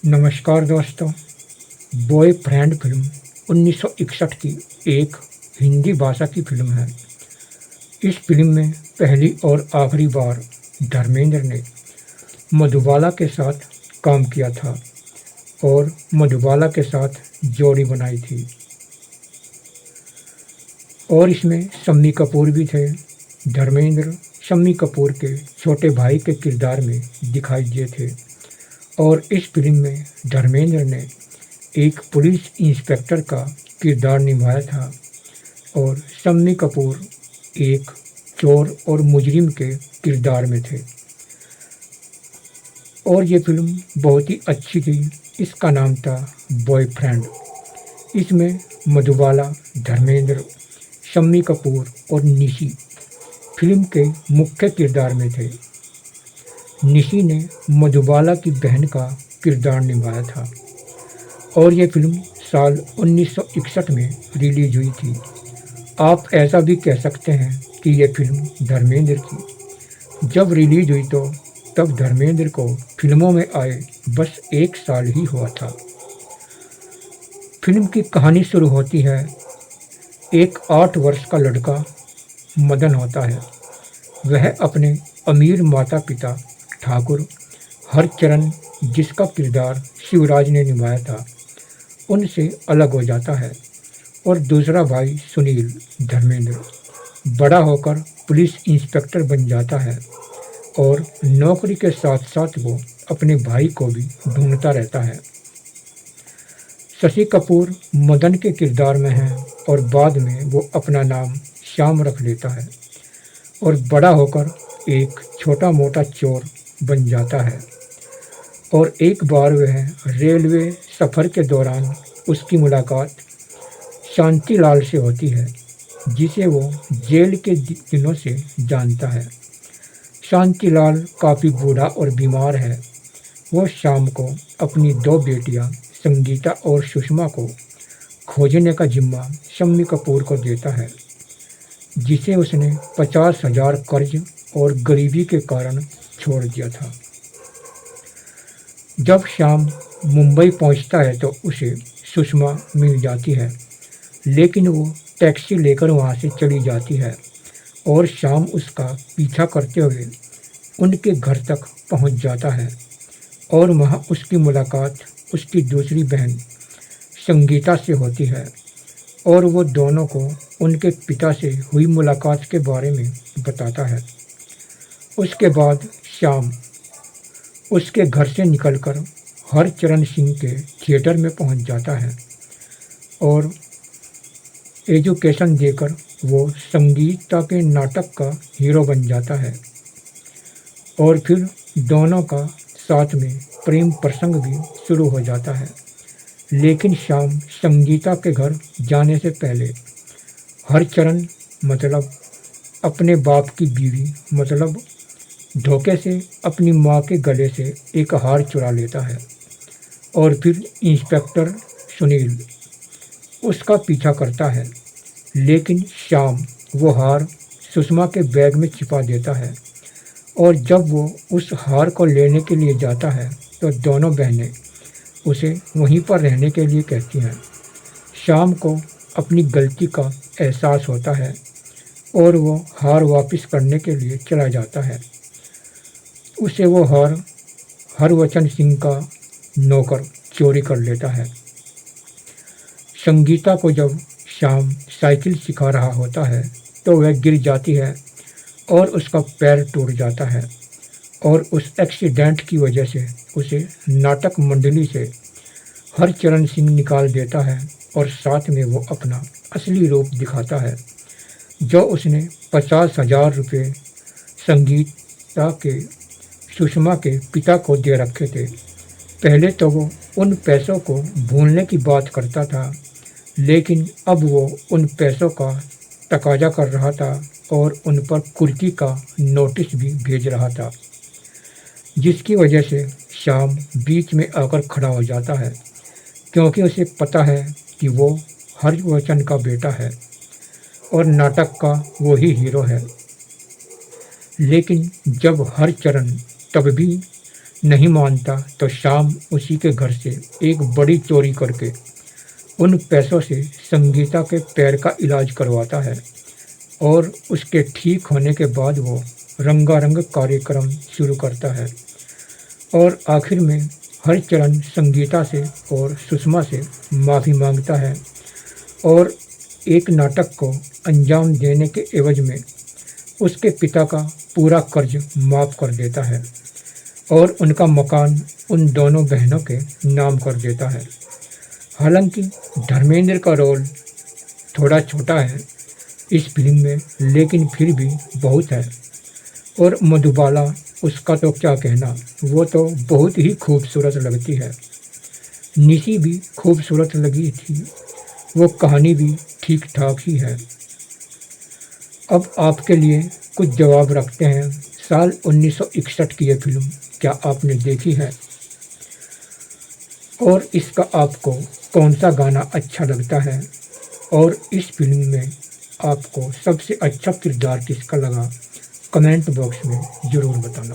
नमस्कार दोस्तों। Boyfriend film 1961 की एक हिंदी भाषा की फिल्म है। इस फिल्म में पहली और आखिरी बार धर्मेंद्र ने मधुबाला के साथ काम किया था और मधुबाला के साथ जोड़ी बनाई थी। और इसमें शम्मी कपूर भी थे। धर्मेंद्र शम्मी कपूर के छोटे भाई के किरदार में दिखाई दिए थे और इस फिल्म में धर्मेंद्र ने एक पुलिस इंस्पेक्टर का किरदार निभाया था और शम्मी कपूर एक चोर और मुजरिम के किरदार में थे। और ये फिल्म बहुत ही अच्छी थी। इसका नाम था बॉयफ्रेंड। इसमें मधुबाला, धर्मेंद्र, शम्मी कपूर और निशी फिल्म के मुख्य किरदार में थे। निशी ने मधुबाला की बहन का किरदार निभाया था और ये फिल्म साल 1961 में रिलीज हुई थी। आप ऐसा भी कह सकते हैं कि ये फिल्म धर्मेंद्र की जब रिलीज हुई तो तब धर्मेंद्र को फिल्मों में आए बस 1 साल ही हुआ था। फिल्म की कहानी शुरू होती है। एक 8 वर्ष का लड़का मदन होता है। वह अपने अमीर माता पिता ठाकुर हरचरण, जिसका किरदार शिवराज ने निभाया था, उनसे अलग हो जाता है और दूसरा भाई सुनील, धर्मेंद्र, बड़ा होकर पुलिस इंस्पेक्टर बन जाता है और नौकरी के साथ साथ वो अपने भाई को भी ढूंढता रहता है। शशि कपूर मदन के किरदार में है और बाद में वो अपना नाम श्याम रख लेता है और बड़ा होकर एक छोटा मोटा चोर बन जाता है। और एक बार वह रेलवे सफ़र के दौरान उसकी मुलाकात शांतिलाल से होती है, जिसे वो जेल के दिनों से जानता है। शांतिलाल काफ़ी बूढ़ा और बीमार है। वो शाम को अपनी 2 बेटियां संगीता और सुषमा को खोजने का जिम्मा शम्मी कपूर को देता है, जिसे उसने 50,000 कर्ज और गरीबी के कारण छोड़ दिया था। जब शाम मुंबई पहुंचता है तो उसे सुषमा मिल जाती है, लेकिन वो टैक्सी लेकर वहां से चली जाती है और शाम उसका पीछा करते हुए उनके घर तक पहुंच जाता है और वहां उसकी मुलाकात उसकी दूसरी बहन संगीता से होती है और वो दोनों को उनके पिता से हुई मुलाकात के बारे में बताता है। उसके बाद श्याम उसके घर से निकलकर हरचरण सिंह के थिएटर में पहुंच जाता है और एजुकेशन देकर वो संगीता के नाटक का हीरो बन जाता है और फिर दोनों का साथ में प्रेम प्रसंग भी शुरू हो जाता है। लेकिन शाम संगीता के घर जाने से पहले हरचरण मतलब अपने बाप की बीवी मतलब धोखे से अपनी माँ के गले से एक हार चुरा लेता है और फिर इंस्पेक्टर सुनील उसका पीछा करता है, लेकिन शाम वो हार सुषमा के बैग में छिपा देता है और जब वो उस हार को लेने के लिए जाता है तो दोनों बहनें उसे वहीं पर रहने के लिए कहती हैं। शाम को अपनी गलती का एहसास होता है और वो हार वापस करने के लिए चला जाता है। उसे वो हार हरवचन सिंह का नौकर चोरी कर लेता है। संगीता को जब शाम साइकिल सिखा रहा होता है तो वह गिर जाती है और उसका पैर टूट जाता है और उस एक्सीडेंट की वजह से उसे नाटक मंडली से हरचरण सिंह निकाल देता है और साथ में वो अपना असली रूप दिखाता है, जो उसने 50,000 रुपये संगीता के सुषमा के पिता को दे रखे थे। पहले तो वो उन पैसों को भूलने की बात करता था, लेकिन अब वो उन पैसों का तकाजा कर रहा था और उन पर कुर्की का नोटिस भी भेज रहा था, जिसकी वजह से शाम बीच में आकर खड़ा हो जाता है, क्योंकि उसे पता है कि वो हरवचन का बेटा है और नाटक का वही हीरो है। लेकिन जब हरचरण तब भी नहीं मानता तो शाम उसी के घर से एक बड़ी चोरी करके उन पैसों से संगीता के पैर का इलाज करवाता है और उसके ठीक होने के बाद वो रंगारंग कार्यक्रम शुरू करता है और आखिर में हरचरण संगीता से और सुषमा से माफ़ी मांगता है और एक नाटक को अंजाम देने के एवज में उसके पिता का पूरा कर्ज माफ़ कर देता है और उनका मकान उन दोनों बहनों के नाम कर देता है। हालांकि धर्मेंद्र का रोल थोड़ा छोटा है इस फिल्म में, लेकिन फिर भी बहुत है। और मधुबाला, उसका तो क्या कहना, वो तो बहुत ही खूबसूरत लगती है। निशी भी खूबसूरत लगी थी, वो कहानी भी ठीक ठाक ही है। अब आपके लिए कुछ जवाब रखते हैं। साल 1961 की ये फिल्म क्या आपने देखी है? और इसका आपको कौन सा गाना अच्छा लगता है? और इस फिल्म में आपको सबसे अच्छा किरदार किसका लगा? कमेंट बॉक्स में ज़रूर बताना।